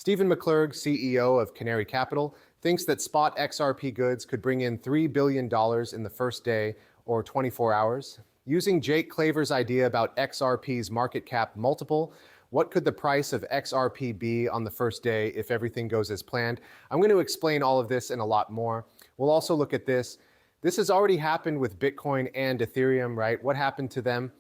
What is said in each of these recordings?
Stephen McClurg, CEO of Canary Capital, thinks that spot XRP goods could bring in $3 billion in the first day or 24 hours. Using Jake Claver's idea about XRP's market cap multiple, what could the price of XRP be on the first day if everything goes as planned? I'm going to explain all of this and a lot more. We'll also look at this. This has already happened with Bitcoin and Ethereum, right? What happened to them?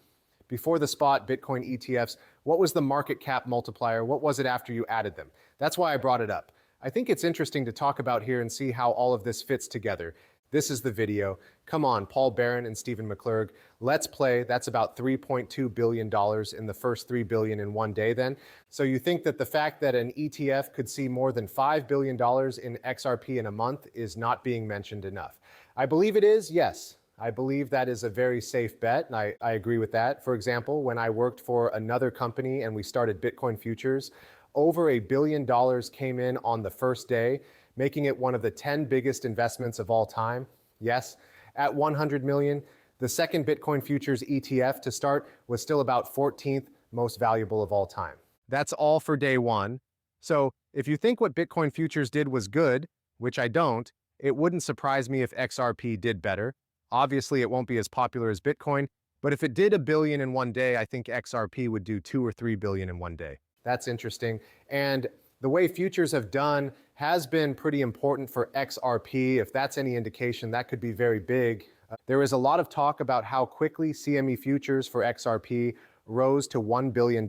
Before the spot Bitcoin ETFs, what was the market cap multiplier? What was it after you added them? That's why I brought it up. I think it's interesting to talk about here and see how all of this fits together. This is the video. Come on, Paul Barron and Stephen McClurg. Let's play. That's about $3.2 billion in the first $3 billion in one day then. So you think that the fact that an ETF could see more than $5 billion in XRP in a month is not being mentioned enough? I believe it is, yes. I believe that is a very safe bet, and I agree with that. For example, when I worked for another company and we started Bitcoin futures, over $1 billion came in on the first day, making it one of the 10 biggest investments of all time. Yes, at 100 million, the second Bitcoin futures ETF to start was still about 14th most valuable of all time. That's all for day one. So if you think what Bitcoin futures did was good, which I don't, it wouldn't surprise me if XRP did better. Obviously, it won't be as popular as Bitcoin, but if it did $1 billion in one day, I think XRP would do $2 or $3 billion in one day. That's interesting. And the way futures have done has been pretty important for XRP. If that's any indication, that could be very big. There is a lot of talk about how quickly CME futures for XRP rose to $1 billion.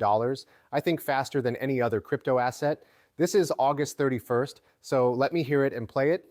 I think faster than any other crypto asset. This is August 31st, so let me hear it and play it.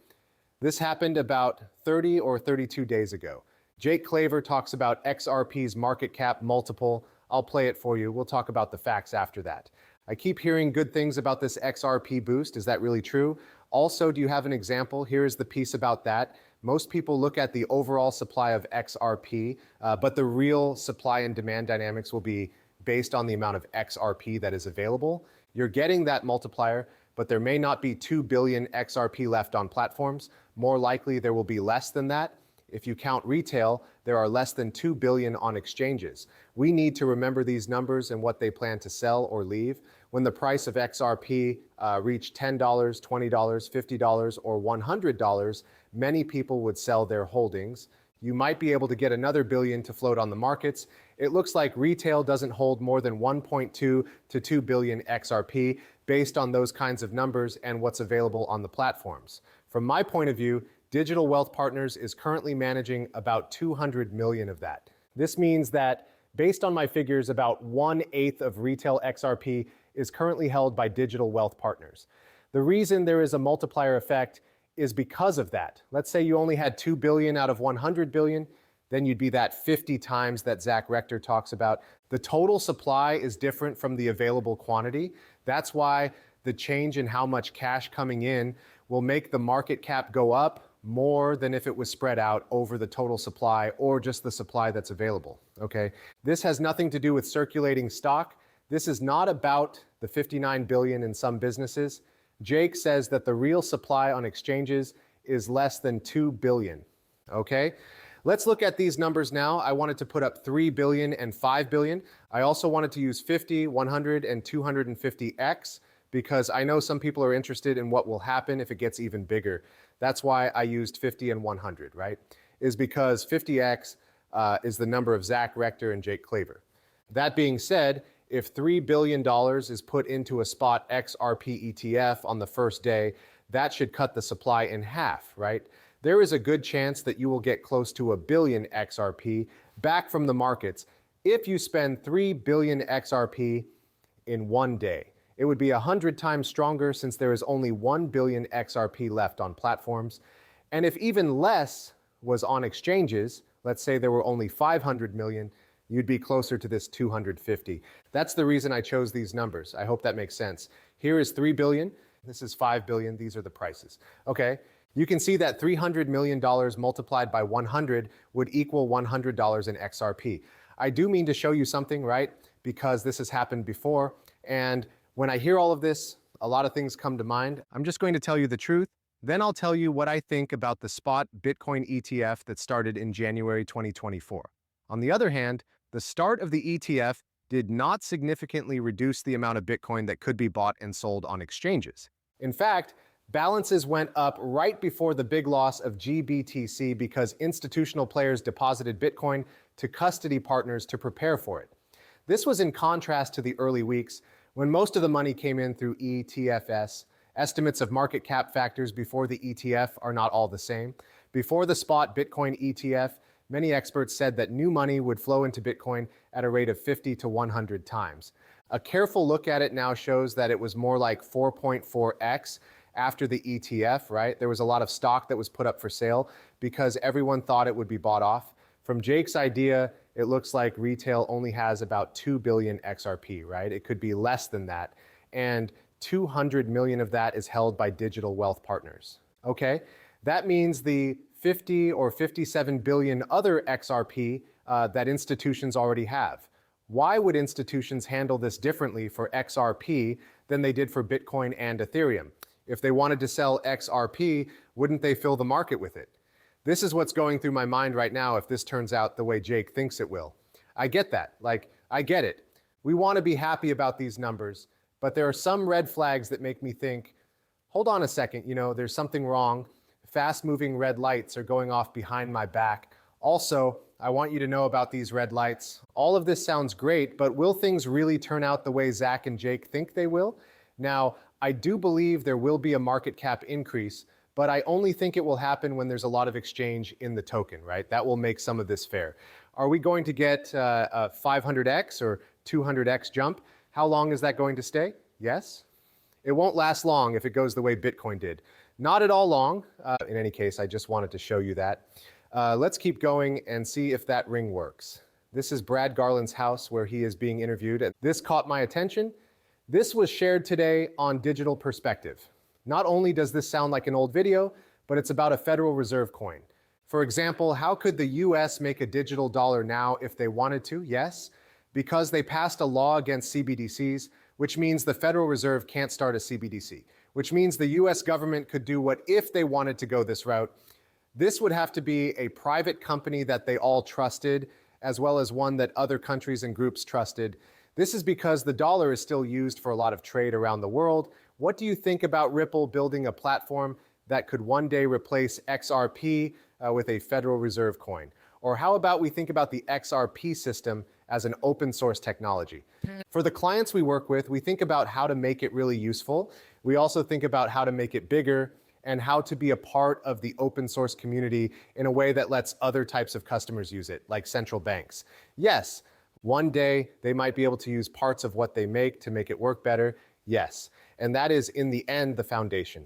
This happened about 30 or 32 days ago. Jake Claver talks about XRP's market cap multiple. I'll play it for you. We'll talk about the facts after that. I keep hearing good things about this XRP boost. Is that really true? Also, do you have an example? Here is the piece about that. Most people look at the overall supply of XRP, but the real supply and demand dynamics will be based on the amount of XRP that is available. You're getting that multiplier, but there may not be 2 billion XRP left on platforms. More likely, there will be less than that. If you count retail, there are less than 2 billion on exchanges. We need to remember these numbers and what they plan to sell or leave. When the price of XRP reached $10, $20, $50, or $100, many people would sell their holdings. You might be able to get another billion to float on the markets. It looks like retail doesn't hold more than 1.2 to 2 billion XRP based on those kinds of numbers and what's available on the platforms. From my point of view, Digital Wealth Partners is currently managing about 200 million of that. This means that, based on my figures, about 1/8 of retail XRP is currently held by Digital Wealth Partners. The reason there is a multiplier effect is because of that. Let's say you only had 2 billion out of 100 billion, then you'd be that 50 times that Zach Rector talks about. The total supply is different from the available quantity. That's why the change in how much cash coming in will make the market cap go up more than if it was spread out over the total supply or just the supply that's available, okay? This has nothing to do with circulating stock. This is not about the 59 billion in some businesses. Jake says that the real supply on exchanges is less than 2 billion, okay? Let's look at these numbers now. I wanted to put up 3 billion and 5 billion. I also wanted to use 50, 100, and 250x because I know some people are interested in what will happen if it gets even bigger. That's why I used 50 and 100, right? Is because 50x is the number of Zach Rector and Jake Claver. That being said, if $3 billion is put into a spot XRP ETF on the first day, that should cut the supply in half, right? There is a good chance that you will get close to 1 billion XRP back from the markets if you spend 3 billion XRP in one day. It would be 100 times stronger since there is only 1 billion XRP left on platforms. And if even less was on exchanges, let's say there were only 500 million, you'd be closer to this 250. That's the reason I chose these numbers. I hope that makes sense. Here is 3 billion. This is 5 billion. These are the prices. Okay. You can see that $300 million multiplied by 100 would equal $100 in XRP. I do mean to show you something, right? Because this has happened before. And when I hear all of this, a lot of things come to mind. I'm just going to tell you the truth. Then I'll tell you what I think about the spot Bitcoin ETF that started in January 2024. On the other hand, the start of the ETF did not significantly reduce the amount of Bitcoin that could be bought and sold on exchanges. In fact, balances went up right before the big loss of GBTC because institutional players deposited Bitcoin to custody partners to prepare for it. This was in contrast to the early weeks when most of the money came in through ETFs. Estimates of market cap factors before the ETF are not all the same. Before the spot Bitcoin ETF, many experts said that new money would flow into Bitcoin at a rate of 50 to 100 times. A careful look at it now shows that it was more like 4.4x after the ETF, right? There was a lot of stock that was put up for sale because everyone thought it would be bought off. From Jake's idea, it looks like retail only has about 2 billion XRP, right? It could be less than that. And 200 million of that is held by digital wealth partners. Okay, that means the 50 or 57 billion other XRP that institutions already have. Why would institutions handle this differently for XRP than they did for Bitcoin and Ethereum? If they wanted to sell XRP, wouldn't they fill the market with it? This is what's going through my mind right now if this turns out the way Jake thinks it will. I get that. I get it. We want to be happy about these numbers, but there are some red flags that make me think, hold on a second, there's something wrong. Fast-moving red lights are going off behind my back. Also, I want you to know about these red lights. All of this sounds great, but will things really turn out the way Zach and Jake think they will? Now, I do believe there will be a market cap increase, but I only think it will happen when there's a lot of exchange in the token, right? That will make some of this fair. Are we going to get a 500x or 200x jump? How long is that going to stay? Yes? It won't last long if it goes the way Bitcoin did. Not at all long. In any case, I just wanted to show you that. Let's keep going and see if that ring works. This is Brad Garland's house where he is being interviewed. This caught my attention. This was shared today on Digital Perspective. Not only does this sound like an old video, but it's about a Federal Reserve coin. For example, how could the US make a digital dollar now if they wanted to? Yes, because they passed a law against CBDCs, which means the Federal Reserve can't start a CBDC, which means the US government could do what if they wanted to go this route. This would have to be a private company that they all trusted, as well as one that other countries and groups trusted. This is because the dollar is still used for a lot of trade around the world. What do you think about Ripple building a platform that could one day replace XRP with a Federal Reserve coin? Or how about we think about the XRP system as an open source technology? For the clients we work with, we think about how to make it really useful. We also think about how to make it bigger and how to be a part of the open source community in a way that lets other types of customers use it, like central banks. Yes, one day they might be able to use parts of what they make to make it work better. Yes, and that is in the end the foundation.